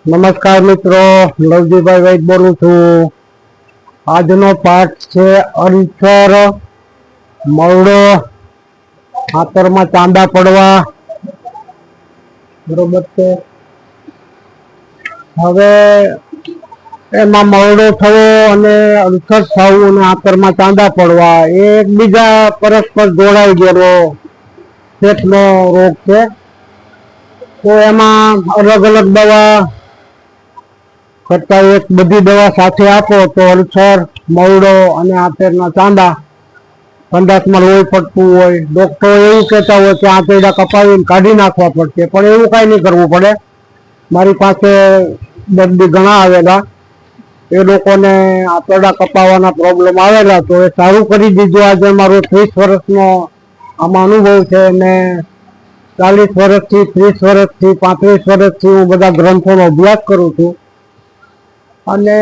નમસ્કાર મિત્રો, લવજીભાઈ વૈદ બોલું છું। આજનો પાઠ છે અલ્સર, મરડો, ખાતરમાં ચાંદા પડવા। બરોબર છે। હવે એમાં મરડો થવો અને અલ્સર થવું અને આંતરમાં ચાંદા પડવા એ એકબીજા પરસ્પર જોડાઈ ગયેલો પેટનો રોગ છે। તો એમાં અલગ અલગ દવા કરતા એક બધી દવા સાથે આપો તો અલ્સર, મરડો અને આંતરના ચાંદા, સંડાસમાં લોહી પડતું હોય, ડોક્ટરો એવું કહેતા હોય કે આંતરડા કપાવીને કાઢી નાખવા પડશે, પણ એવું કાંઈ નહીં કરવું પડે। મારી પાસે દર્દી ઘણા આવેલા, એ લોકોને આંતરડા કપાવવાના પ્રોબ્લેમ આવેલા તો એ સારું કરી દીધું। આજે મારો 30 વર્ષનો આમાં અનુભવ છે ને 40 વર્ષથી, 30 વર્ષથી, 35 વર્ષથી હું બધા ગ્રંથોનો અભ્યાસ કરું છું અને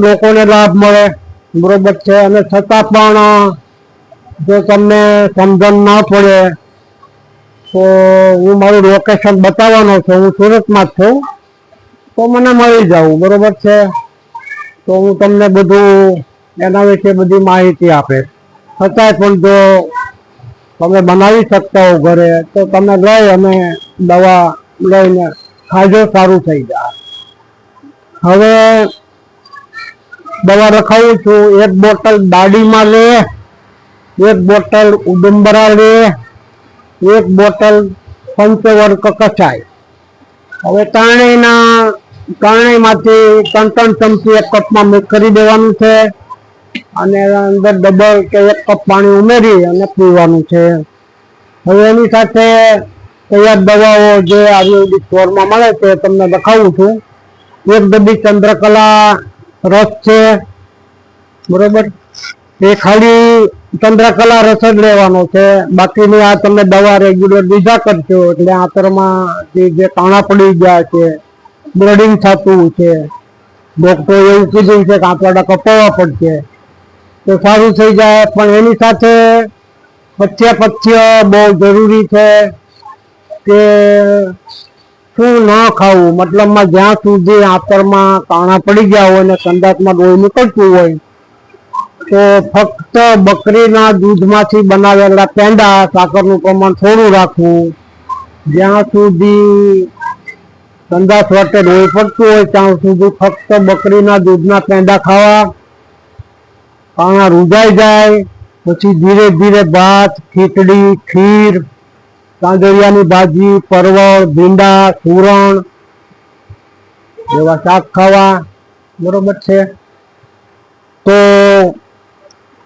લોકોને લાભ મળે। બરોબર છે। અને છતાં પણ જો તમને સમજણ ના પડે તો હું મારું લોકેશન બતાવવાનો છું। હું સુરતમાં જ છું, તો મને મળી જાવ। બરોબર છે। તો હું તમને બધું એના વિશે બધી માહિતી આપીશ। છતાંય પણ જો તમે બનાવી શકતા હો ઘરે તો તમે લઈ અને દવા લઈને ખાજો, સારું થઈ જાય। હવે દવા રખાવું છું। એક બોટલ દાડીમાં લે, એક બોટલ ઉદુંબરા લે, એક બોટલ પંચવર્ક કચાય। હવે ત્રણેયમાંથી 3 ચમચી એક કપમાં મિક્સ કરી દેવાનું છે અને અંદર ડબલ કે 1 કપ પાણી ઉમેરી અને પીવાનું છે। હવે એની સાથે તૈયાર દવાઓ જે આયુર્વેદિક સ્ટોરમાં મળે છે તમને લખાવું છું। એક ડબ્બી ચંદ્રકલા રસ છે, બરોબર, એ ખાલી ચંદ્રકલા રસ જ લેવાનો છે। બાકીની આ તમે દવા રેગ્યુલર લીધા કરશો એટલે આંતરમાં જે કાણા પડી ગયા છે, બ્લડિંગ થતું છે, ડોક્ટરે એવું કીધું છે કે આંતરડા કપાવવા પડશે તો સારું થઈ જાય। પણ એની સાથે પથ્ય બહુ જરૂરી છે કે શું ન ખાવું, મતલબમાં જ્યાં સુધી આંતરમાં કાણા પડી ગયા હોય અને સંડાસમાં લોહી નીકળતું હોય તો ફક્ત બકરીના દૂધમાંથી બનાવેલા પેંડા, સાકરનું પ્રમાણ થોડું રાખવું। જ્યાં સુધી સંડાસ વટે લોહી પડતું હોય ત્યાં સુધી ફક્ત બકરીના દૂધના પેંડા ખાવા। કાણા રૂંધાઈ જાય પછી ધીરે ધીરે ભાત, ખીચડી, ખીર, કાંદળિયાની ભાજી, પરવળ, ભીંડા, સુરણ એવા શાક ખાવા। બરોબર છે। તો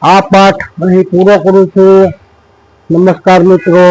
આ પાઠ અહીં પૂરો કરું છું। નમસ્કાર મિત્રો।